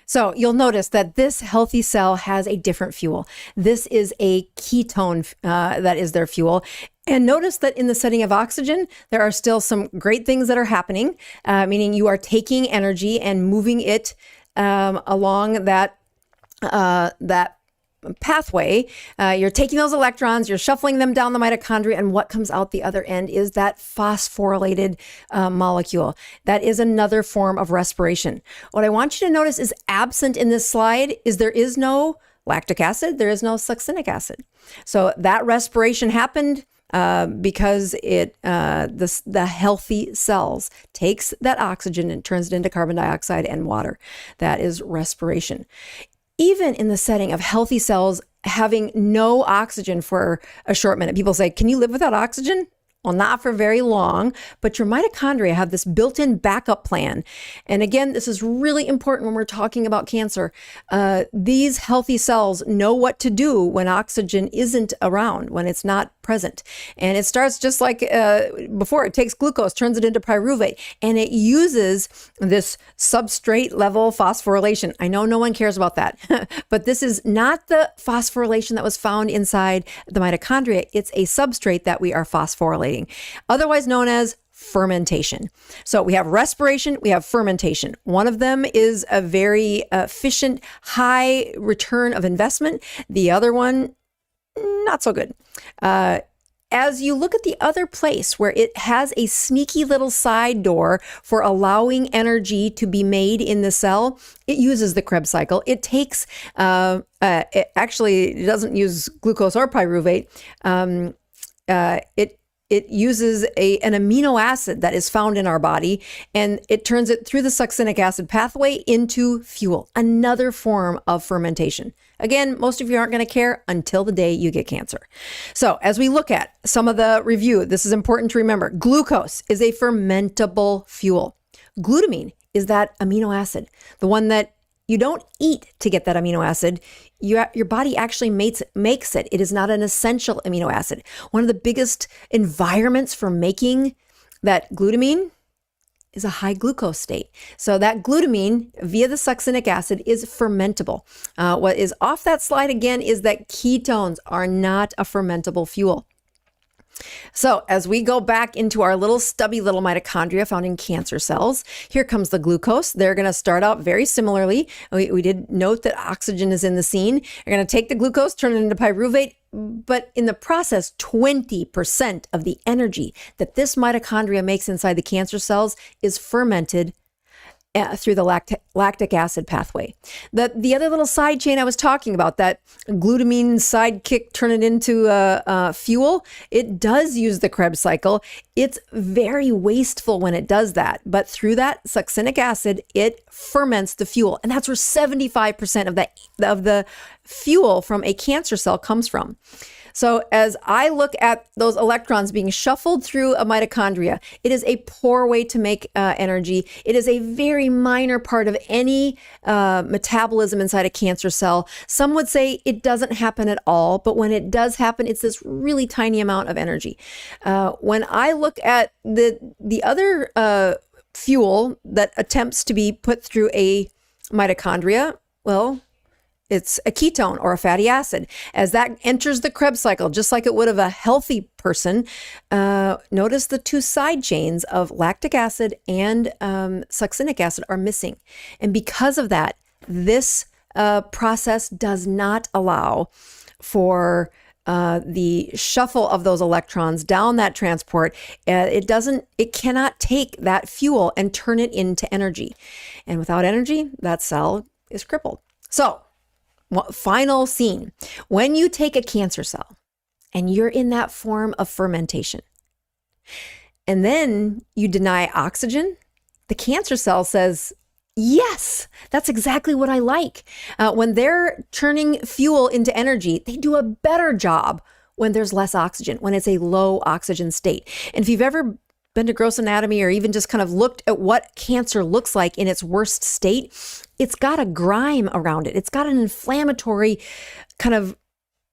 So you'll notice that this healthy cell has a different fuel. This is a ketone that is their fuel. And notice that in the setting of oxygen, there are still some great things that are happening, meaning you are taking energy and moving it along that pathway. You're taking those electrons, you're shuffling them down the mitochondria, and what comes out the other end is that phosphorylated molecule. That is another form of respiration. What I want you to notice is absent in this slide is there is no lactic acid, there is no succinic acid. So that respiration happened because the healthy cells takes that oxygen and turns it into carbon dioxide and water. That is respiration. Even in the setting of healthy cells having no oxygen for a short minute, people say, can you live without oxygen? Well, not for very long, but your mitochondria have this built-in backup plan. And again, this is really important when we're talking about cancer. These healthy cells know what to do when oxygen isn't around, when it's not present. And it starts just like before, it takes glucose, turns it into pyruvate, and it uses this substrate level phosphorylation. I know no one cares about that, but this is not the phosphorylation that was found inside the mitochondria. It's a substrate that we are phosphorylating, otherwise known as fermentation. So we have respiration, we have fermentation. One of them is a very efficient, high return of investment. The other one, not so good. As you look at the other place where it has a sneaky little side door for allowing energy to be made in the cell, it uses the Krebs cycle. It takes, it doesn't use glucose or pyruvate. It uses an amino acid that is found in our body, and it turns it through the succinic acid pathway into fuel, another form of fermentation. Again, most of you aren't going to care until the day you get cancer. So as we look at some of the review, this is important to remember. Glucose is a fermentable fuel. Glutamine is that amino acid, the one that you don't eat to get that amino acid. Your body actually makes it. It is not an essential amino acid. One of the biggest environments for making that glutamine is a high glucose state. So that glutamine via the succinic acid is fermentable. What is off that slide again is that ketones are not a fermentable fuel. So as we go back into our little stubby little mitochondria found in cancer cells, here comes the glucose. They're going to start out very similarly. We did note that oxygen is in the scene. You're going to take the glucose, turn it into pyruvate, but in the process, 20% of the energy that this mitochondria makes inside the cancer cells is fermented through the lactic acid pathway. The other little side chain I was talking about, that glutamine sidekick, turn it into fuel, it does use the Krebs cycle. It's very wasteful when it does that, but through that succinic acid, it ferments the fuel. And that's where 75% of the fuel from a cancer cell comes from. So as I look at those electrons being shuffled through a mitochondria, it is a poor way to make energy. It is a very minor part of any metabolism inside a cancer cell. Some would say it doesn't happen at all, but when it does happen, it's this really tiny amount of energy. When I look at the other fuel that attempts to be put through a mitochondria, well, it's a ketone or a fatty acid. As that enters the Krebs cycle, just like it would of a healthy person, notice the two side chains of lactic acid and succinic acid are missing. And because of that, this process does not allow for the shuffle of those electrons down that transport. It cannot take that fuel and turn it into energy. And without energy, that cell is crippled. So, final scene. When you take a cancer cell and you're in that form of fermentation, and then you deny oxygen, the cancer cell says, yes, that's exactly what I like. When they're turning fuel into energy, they do a better job when there's less oxygen, when it's a low oxygen state. And if you've ever been to gross anatomy or even just kind of looked at what cancer looks like in its worst state, it's got a grime around it. It's got an inflammatory kind of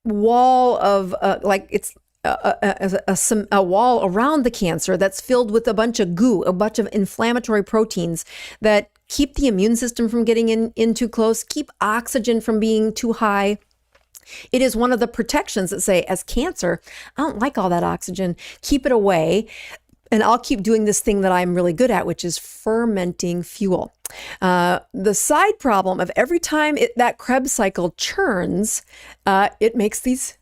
wall of like it's a wall around the cancer that's filled with a bunch of goo, a bunch of inflammatory proteins that keep the immune system from getting in too close, keep oxygen from being too high. It is one of the protections that say, as cancer, I don't like all that oxygen, keep it away. And I'll keep doing this thing that I'm really good at, which is fermenting fuel. The side problem of every time that Krebs cycle churns, it makes these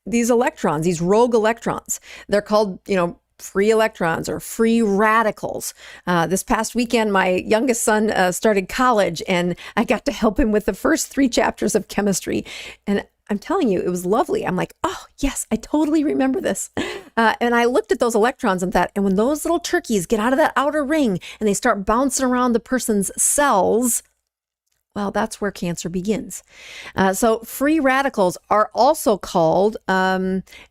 electrons, these rogue electrons. They're called, free electrons or free radicals. This past weekend, my youngest son started college, and I got to help him with the first 3 chapters of chemistry. And I'm telling you, it was lovely. I'm like, oh, yes, I totally remember this. And I looked at those electrons and thought, and when those little turkeys get out of that outer ring and they start bouncing around the person's cells, well, that's where cancer begins. So free radicals are also called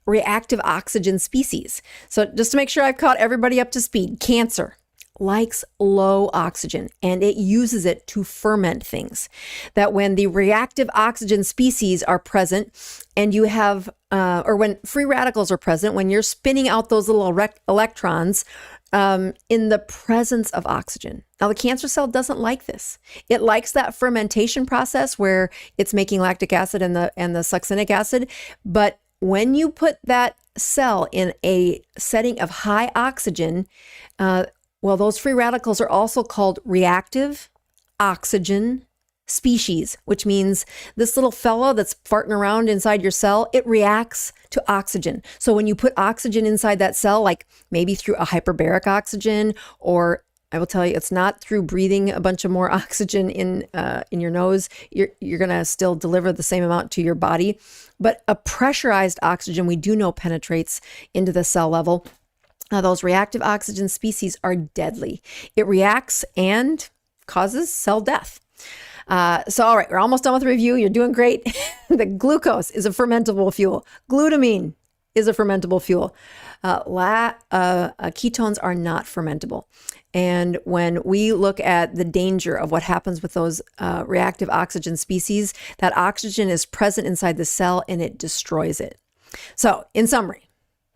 reactive oxygen species. So just to make sure I've caught everybody up to speed, cancer likes low oxygen, and it uses it to ferment things. That when the reactive oxygen species are present and you have, or when free radicals are present, when you're spinning out those little electrons in the presence of oxygen. Now, the cancer cell doesn't like this. It likes that fermentation process where it's making lactic acid and the succinic acid. But when you put that cell in a setting of high oxygen, well, those free radicals are also called reactive oxygen species, which means this little fellow that's farting around inside your cell, it reacts to oxygen. So when you put oxygen inside that cell, like maybe through a hyperbaric oxygen, or I will tell you, it's not through breathing a bunch of more oxygen in your nose, you're going to still deliver the same amount to your body. But a pressurized oxygen, we do know, penetrates into the cell level. Now, those reactive oxygen species are deadly. It reacts and causes cell death. So, all right, we're almost done with the review. You're doing great. The glucose is a fermentable fuel. Glutamine is a fermentable fuel. Ketones are not fermentable. And when we look at the danger of what happens with those reactive oxygen species, that oxygen is present inside the cell and it destroys it. So, in summary,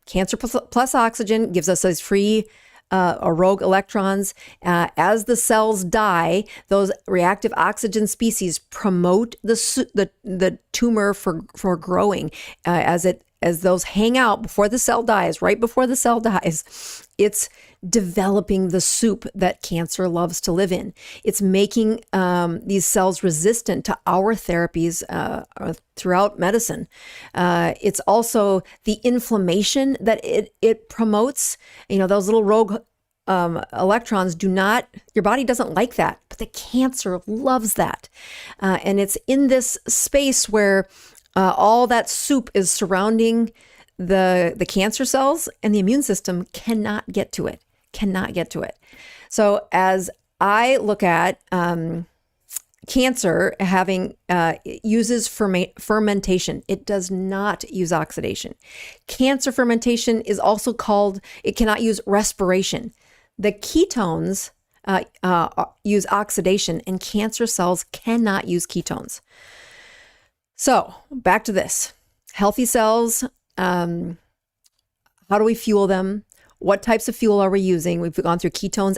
cancer plus oxygen gives us those free or rogue electrons. As the cells die, those reactive oxygen species promote the tumor for growing. As those hang out before the cell dies, right before the cell dies, it's developing the soup that cancer loves to live in. It's making these cells resistant to our therapies throughout medicine. It's also the inflammation that it promotes. Those little rogue electrons your body doesn't like that, but the cancer loves that. And it's in this space where all that soup is surrounding the cancer cells, and the immune system cannot get to it. So as I look at cancer uses fermentation. It does not use oxidation. Cancer fermentation is also called, it cannot use respiration. The ketones use oxidation, and cancer cells cannot use ketones. So back to this. Healthy cells, how do we fuel them? What types of fuel are we using? We've gone through ketones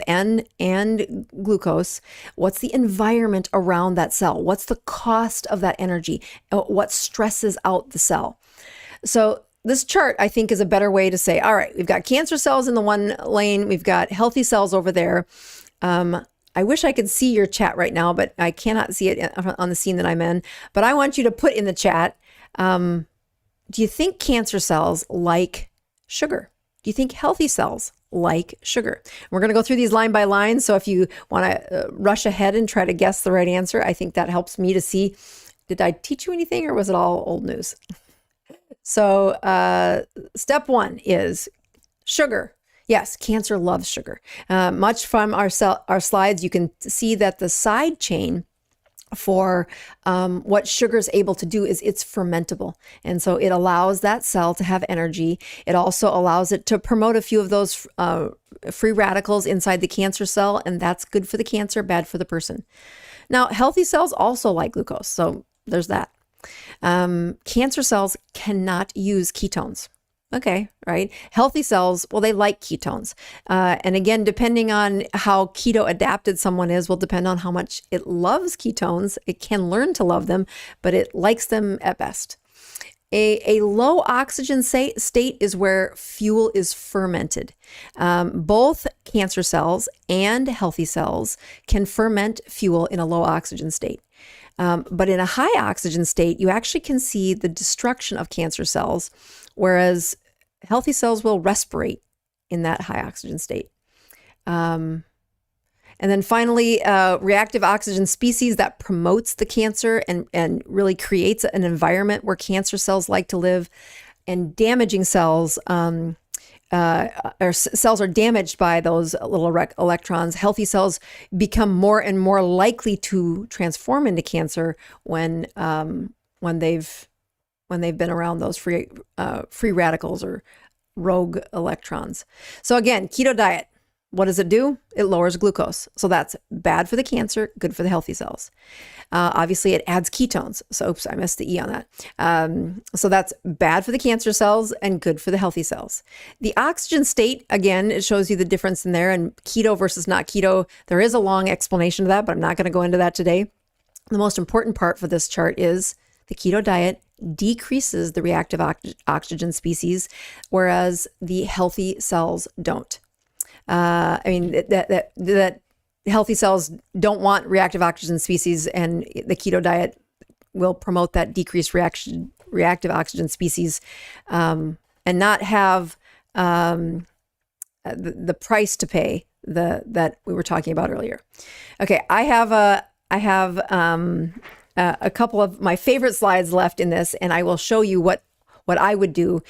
and glucose. What's the environment around that cell? What's the cost of that energy? What stresses out the cell? So this chart, I think, is a better way to say, all right, we've got cancer cells in the one lane. We've got healthy cells over there. I wish I could see your chat right now, but I cannot see it on the scene that I'm in. But I want you to put in the chat, do you think cancer cells like sugar? Do you think healthy cells like sugar? We're going to go through these line by line. So if you want to rush ahead and try to guess the right answer, I think that helps me to see, did I teach you anything or was it all old news? So step 1 is sugar. Yes, cancer loves sugar. Much from our slides, you can see that the side chain for what sugar is able to do is it's fermentable. And so it allows that cell to have energy. It also allows it to promote a few of those free radicals inside the cancer cell, and that's good for the cancer, bad for the person. Now, healthy cells also like glucose, so there's that. Cancer cells cannot use ketones. Okay, right. Healthy cells, well, they like ketones. And again, depending on how keto adapted someone is, will depend on how much it loves ketones. It can learn to love them, but it likes them at best. A low oxygen state is where fuel is fermented. Both cancer cells and healthy cells can ferment fuel in a low oxygen state. But in a high oxygen state, you actually can see the destruction of cancer cells, whereas healthy cells will respirate in that high oxygen state. And then finally, reactive oxygen species that promotes the cancer and really creates an environment where cancer cells like to live, and damaging cells, or cells are damaged by those little electrons. Healthy cells become more and more likely to transform into cancer when they've been around those free radicals or rogue electrons. So again, keto diet. What does it do? It lowers glucose. So that's bad for the cancer, good for the healthy cells. Obviously, it adds ketones. So, oops, I missed the E on that. So that's bad for the cancer cells and good for the healthy cells. The oxygen state, again, it shows you the difference in there, and keto versus not keto. There is a long explanation of that, but I'm not going to go into that today. The most important part for this chart is the keto diet decreases the reactive oxygen species, whereas the healthy cells don't. I mean, that healthy cells don't want reactive oxygen species, and the keto diet will promote that decreased reactive oxygen species, and not have the price to pay that we were talking about earlier. Okay, I have a couple of my favorite slides left in this, and I will show you what I would do